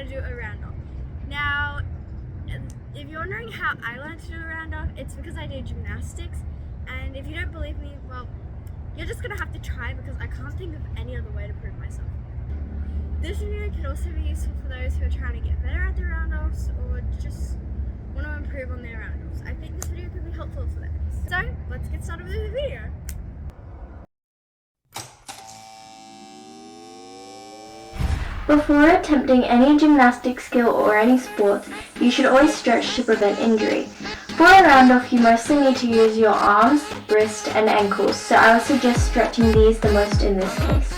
to do a round-off. Now, if you're wondering how I learned to do a round-off, it's because I do gymnastics, and if you don't believe me, well, you're just gonna have to try because I can't think of any other way to prove myself. This video could also be useful for those who are trying to get better at their round-offs or just want to improve on their round-offs. I think this video could be helpful for them. So, let's get started with the video. Before attempting any gymnastic skill or any sports, you should always stretch to prevent injury. For a round-off, you mostly need to use your arms, wrist and ankles, so I would suggest stretching these the most in this case.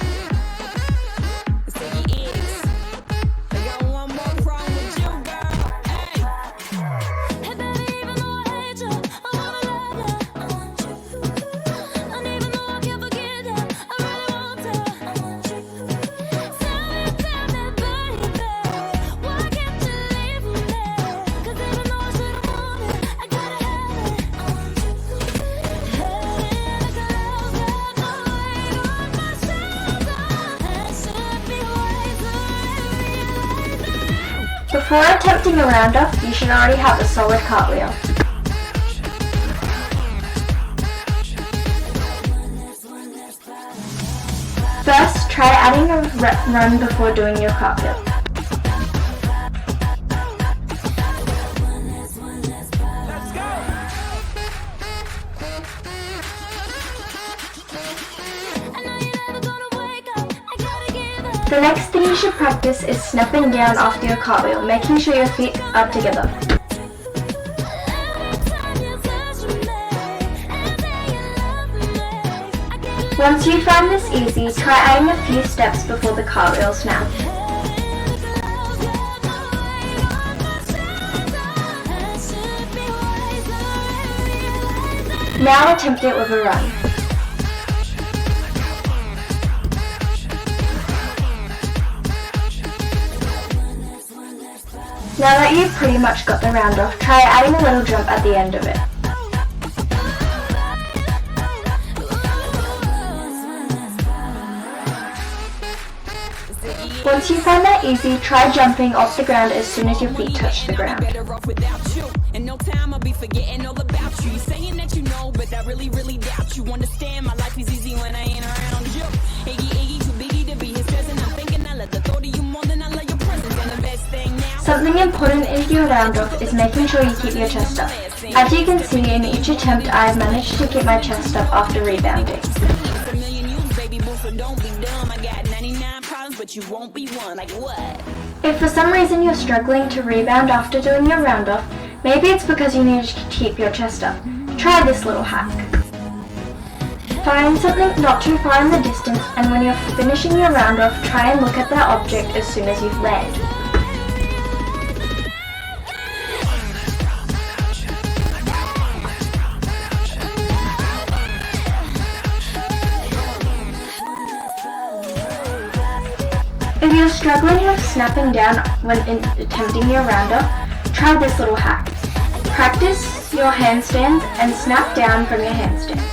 Before attempting a round-off, you should already have a solid cartwheel. First, try adding a run before doing your cartwheel. The next thing you should practice is snapping down after your cartwheel, making sure your feet are together. Once you find this easy, try adding a few steps before the cartwheel snap. Now attempt it with a run. Now that you've pretty much got the round-off, try adding a little jump at the end of it. Once you find that easy, try jumping off the ground as soon as your feet touch the ground. Something important in your round-off is making sure you keep your chest up. As you can see, in each attempt I have managed to keep my chest up after rebounding. If for some reason you're struggling to rebound after doing your round-off, maybe it's because you need to keep your chest up. Try this little hack. Find something not too far in the distance, and when you're finishing your round-off, try and look at that object as soon as you've landed. If you're struggling with snapping down when attempting your round-off, try this little hack. Practice your handstands and snap down from your handstands.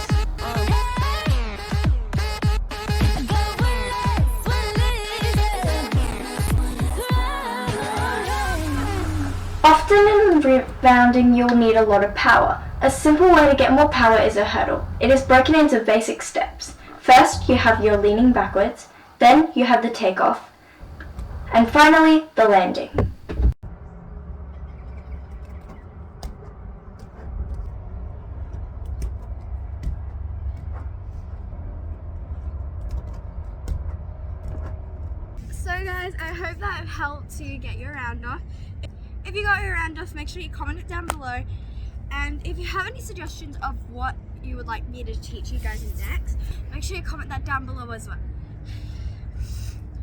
Often in rebounding you'll need a lot of power. A simple way to get more power is a hurdle. It is broken into basic steps. First you have your leaning backwards, then you have the takeoff, and finally, the landing. So guys, I hope that helped you get your round-off. If you got your round-off, make sure you comment it down below. And if you have any suggestions of what you would like me to teach you guys next, make sure you comment that down below as well.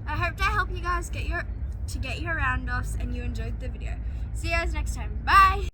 I hope to help you guys get your round-offs and you enjoyed the video. See you guys next time. Bye!